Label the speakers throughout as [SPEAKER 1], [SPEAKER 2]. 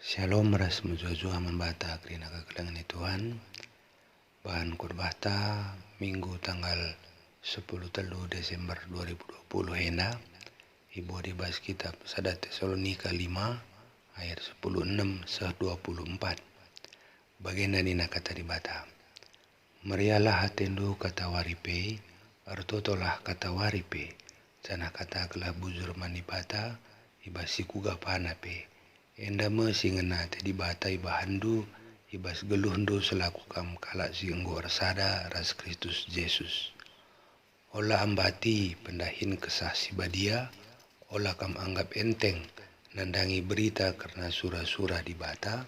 [SPEAKER 1] Shalom ras mujua membata krina kekelangan Tuhan. Bahan kurbata Minggu tanggal 10 Desember 2020 hena. Ibu dibahas kitab 1 Tesalonika 5 ayat 16-24. Bagian nina kata dibata. Merialah hatendu kata waripe, artotolah kata waripe. Jana kata kelah bujur manibata, ibasiku gapanape. Enda me singena te dibata ibahandu, ibas geluhndo selaku kam kalak si enggo arsada ras Kristus Yesus. Ola ambati pendahin kesah si badia, ola kam anggap enteng nandangi berita karena surah-surah dibata,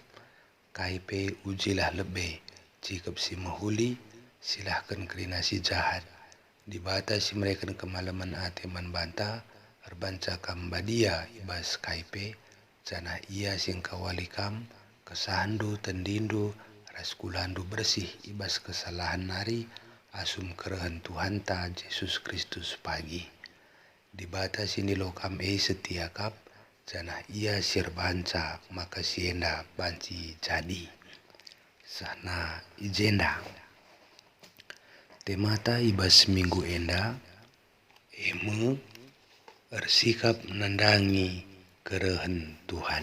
[SPEAKER 1] kaipe ujilah lebe, jikap si mahuli, silahkan kerina si jahat. Dibata si mereka kemalaman ateman banta, arbanca kam badia ibas kaipe, jana ia sing kawalikam, kesahandu tendindu, raskulandu bersih ibas kesalahan nari, asum kerehan Tuhan ta Yesus Kristus pagi. Dibata sini lokam setia kap, jana ia sir banca maka sienda banci jadi. Sana ijenda. Temata ibas minggu enda, emu ersikap nandangi kerehan Tuhan.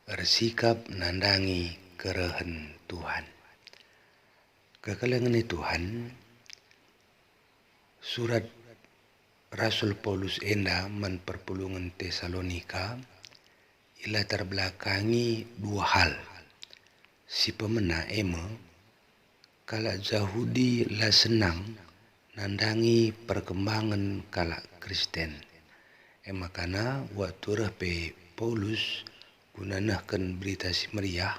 [SPEAKER 1] Ersikap nandangi kerehan Tuhan. Kekalangan Tuhan, surat Rasul Paulus enda man perpulungan Tesalonika, ila terbelakangi dua hal. Si pemena kalak Yahudi lah senang nandangi perkembangan kalak Kristen. Makana waktu pe Paulus gunanahkan berita si meriah,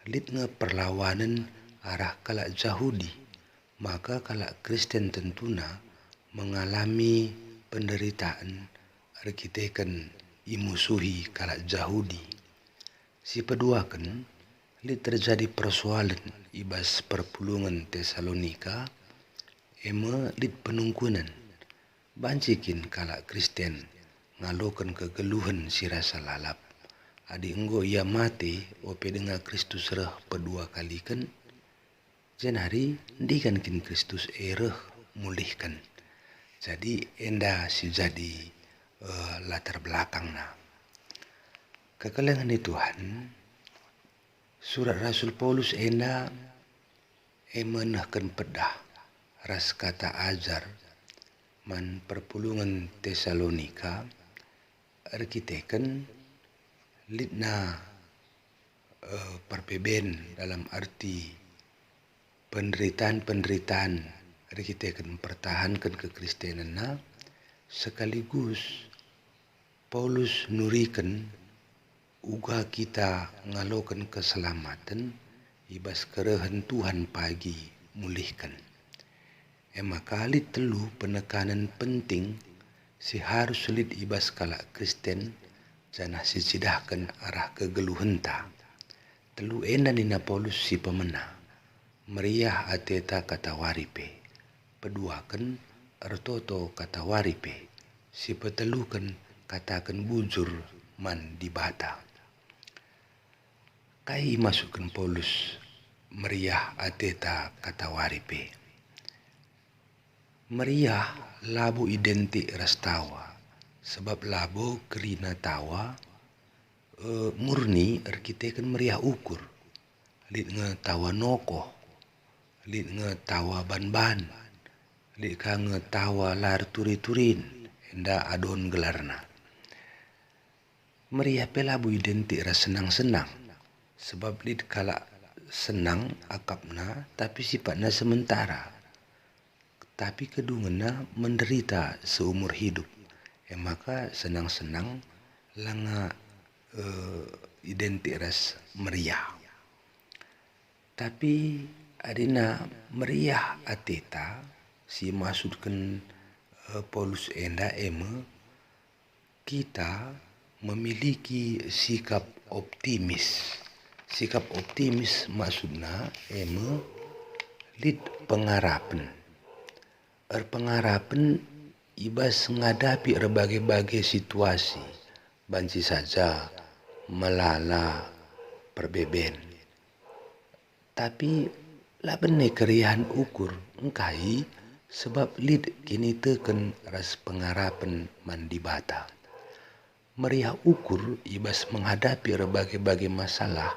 [SPEAKER 1] litnge perlawanan arah kalak Yahudi, maka kalak Kristen tentuna mengalami penderitaan arkitekan imusuhi kalak Yahudi. Si peduakan lit terjadi persoalan ibas perpulungan Tesalonika, lit penungkunan bancikin kalak Kristen ngalokan kegeluhan si rasa lalap. Adi enggo ia mati ope dengan Kristus reh pedua kali kan, jenari ndikan kin Kristus reh mulihkan. Jadi enda si jadi latar belakang na. Kekalangan Tuhan, surat Rasul Paulus enda menahkan pedah ras kata ajar man perpulungan Tesalonika, arkiteken litna perpeben dalam arti penderitaan arkiteken pertahankan kekristenan na, sekaligus Paulus nurikan uga kita ngalokan keselamatan ibas kerehan Tuhan pagi mulihkan. Kali telu penekanan penting si harus sulit ibas kalak Kristen jana si cidahkan arah kegeluhan ta. Telu enda nina Paulus si pemena, meriah ateta kata waripe, peduakan ertoto kata waripe, si petelukan katakan bujur man dibata. Kai masukkan Paulus meriah ateta kata waripe. Meriah labu identik ras tawa, sebab labu kerina tawa murni arkiteken meriah ukur. Lit nge tawa nokoh, lit nge tawa ban-ban, lit ka nge tawa lar turi-turin, enda adon gelarna. Meriah pe labu identik ras senang-senang, sebab lit kalak senang akapna tapi sifatnya sementara. Tapi kedungena menderita seumur hidup. Maka senang-senang langa identik ras meriah. Tapi adina meriah ateta si maksudkan Paulus enda kita memiliki sikap optimis. Sikap optimis maksudna lit pengharapan. Pengharapan ibas ngadapi berbagai-bagai situasi. Banci saja melala perbeben. Tapi lah bene keriahan ukur engkai sebab lid kini teken ras pengarapan mandi bata. Meriah ukur ibas menghadapi berbagai masalah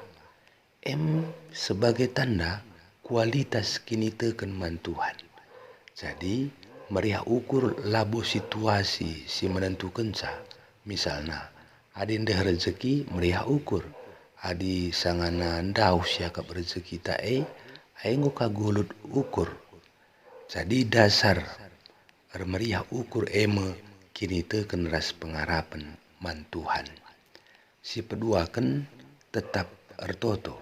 [SPEAKER 1] sebagai tanda kualitas kini teken man Tuhan. Jadi meriah ukur labo situasi si menentukan sa. Misalnya adi ndah rezeki meriah ukur. Adi sangana ndau siakap rezeki tae ainggo kagulut ukur. Jadi dasar meriah ukur kini teken ras pengarapan man Tuhan. Si kedua kan tetap ertoto.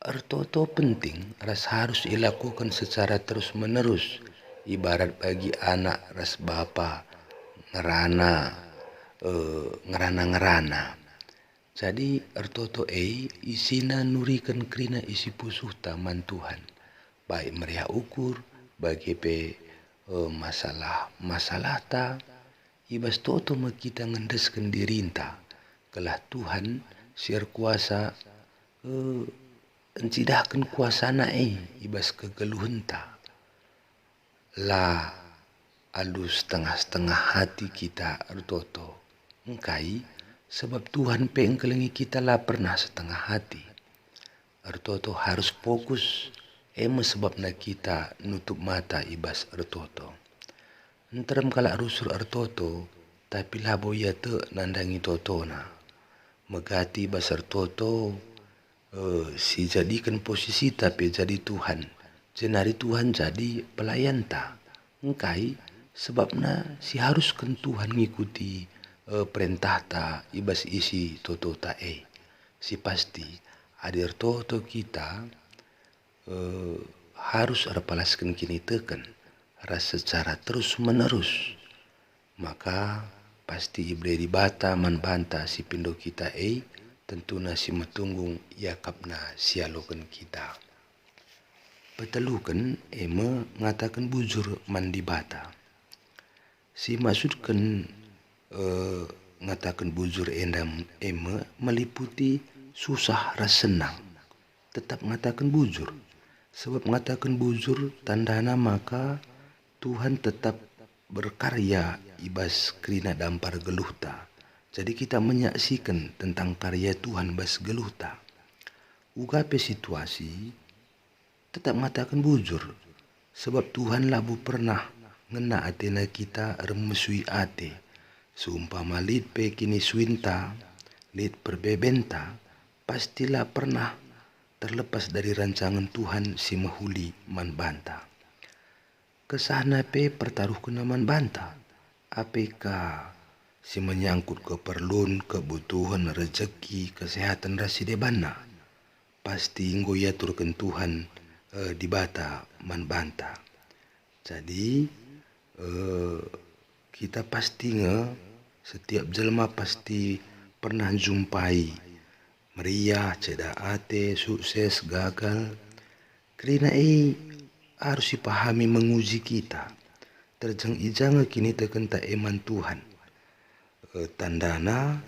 [SPEAKER 1] Ertoto penting ras harus dilakukan secara terus menerus. Ibarat bagi anak ras bapa ngerana. Jadi ertoto isina nurikan krina isi pusuh taman Tuhan. Baik meriah ukur bagi masalah ta. Ibas toto kita ngendeskan dirinta. Kelah Tuhan siar kuasa encidahkan kuasana ibas kegeluhan ta. Lah alus setengah hati kita ertoto. Engkai sebab Tuhan engkelengi kita lah pernah setengah hati. Ertoto harus fokus. Sebabna kita nutup mata ibas ertoto. Enterem kalak rusur ertoto, tapi labo ya te nandangi totona. Megati basar toto, si jadikan posisi tapi jadi Tuhan. Jenari Tuhan jadi pelayan ta. Engkai sebabna si haruskan Tuhan ngikuti perintah ta ibas isi toto ta Si pasti adir toto kita harus palaskan kini teken. Ras secara terus menerus, maka pasti ibre bata man banta si pindo kita tentu nasi metunggung yakapna sialokan kita. Petelukan mengatakan bujur mandi bata. Si maksudkan ngatakan bujur endam meliputi susah ras senang. Tetap ngatakan bujur. Sebab ngatakan bujur tandana maka Tuhan tetap berkarya ibas krina dampar geluhta. Jadi kita menyaksikan tentang karya Tuhan bas geluhta. Ugape situasi tetap mengatakan bujur. Sebab Tuhan labu pernah ngena atena kita remesui ate. Seumpama lid pe kini suinta, lid perbebenta, pastilah pernah terlepas dari rancangan Tuhan si mahuli man banta. Kesana pertaruh kenaman banta. Apakah si menyangkut keperluan, kebutuhan, rezeki, kesehatan raside bana. Pasti ngoya turkan Tuhan di bata man banta. Jadi kita pasti setiap jelma pasti pernah jumpai meriah, cedak ate, sukses, gagal. Karena harus dipahami menguji kita. Terjang-ijang kini teken tak eman Tuhan. Tandana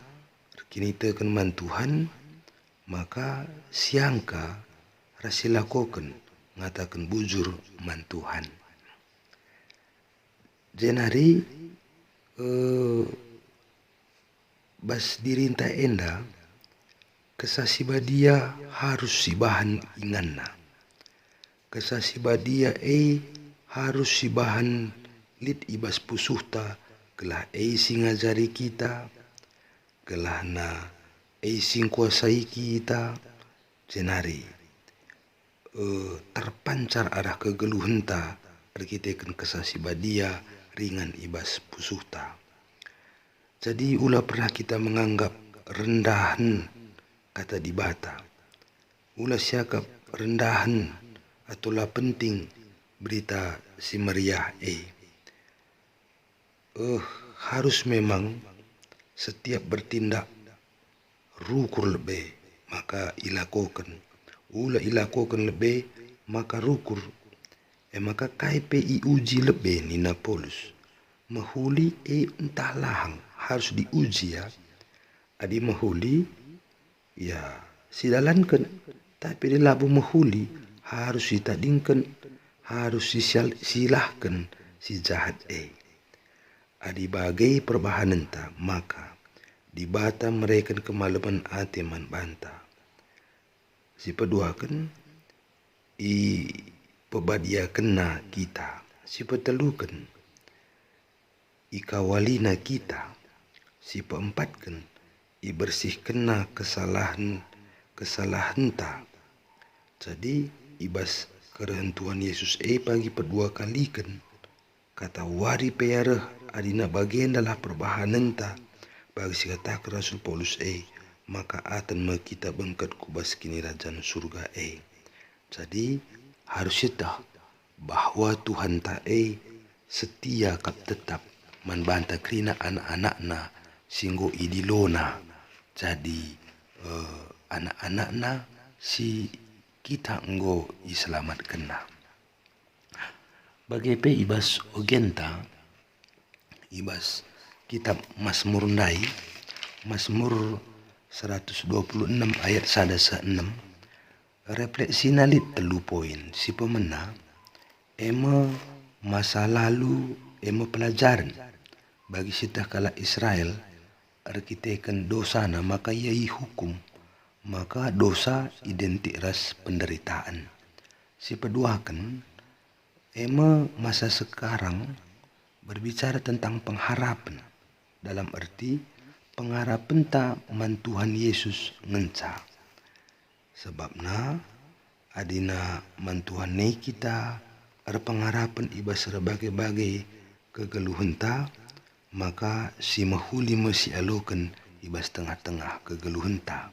[SPEAKER 1] kini teken man Tuhan, maka siangka rasilakoken ngatakan bujur man Tuhan. Jenari bas dirinta enda kesasibadia harus sibahan inganna. Kesasibadia harus sibahan lid ibas pusuhta kelah sing ngajari kita, kelah na sing kuasai kita. Jenari terpancar arah kegeluhenta perkitekan kesasibadia ringan ibas pusuhta. Jadi ulah pernah kita menganggap rendahan kata di bata. Ulah siakap rendahan atulah penting berita si meriah harus memang setiap bertindak rukur lebih maka ilakokan. Ulah ilakokan lebih maka rukur. Maka KPI uji lebih ni Napolus. Mahuli entah lahang harus diuji ya. Adi mahuli Ya, sidalankan, tapi di labu mahuli harus ditadingkan, harus silahkan si jahat adi bagai perbahanan ta, maka dibata mereka kemalaman ate man banta. Si peduakan i pebadia kena kita, si petelukan i kawalina kita, si peempatkan i bersih kena kesalahan ta. Jadi ibas kerentuan Yesus pagi pedua kali kan kata wari peyareh adina bagian dalam perbahanan ta bagi si kata Rasul Paulus maka atan me kita bengkat kubas kini rajan surga Jadi harus kita bahwa Tuhan ta setia kap tetap manbanta krina anak-anakna singgo idilona. Jadi anak-anakna si kita enggo iselamat kena. Bagai ibas ogenta ibas kitab Mazmur ndai Mazmur 126 ayat 106 refleksi nalit telu poin si pemena masa lalu pelajaran bagi sita kala Israel arkiteken dosa na maka yai hukum maka dosa identik ras penderitaan. Si peduakan masa sekarang berbicara tentang pengharapan dalam arti pengharapan ta man Tuhan Yesus ngenca. Sebabna adina man Tuhan kita ada pengharapan ibas berbagai kegeluhan ta maka si mahuli masih alokan ibas tengah-tengah kegeluhan ta.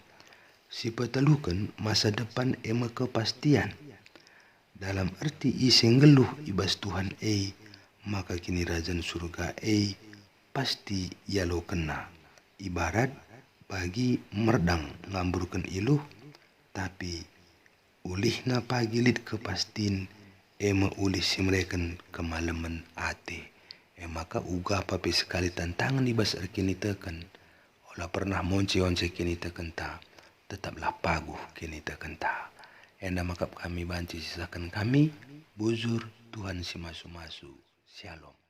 [SPEAKER 1] Si petelukan masa depan kepastian dalam arti iseng geluh ibas Tuhan maka kini rajan surga pasti yalo kena ibarat bagi merdang ngamburkan iluh tapi ulihna pagilit kepastin ulih si mereka kemalaman ate maka uga papi sekali tantangan ibas kini tekan olah pernah monce kini tekan ta tetaplah paguh kini tekan ta makap kami banci sisakan kami buzur Tuhan si masu-masu. Shalom.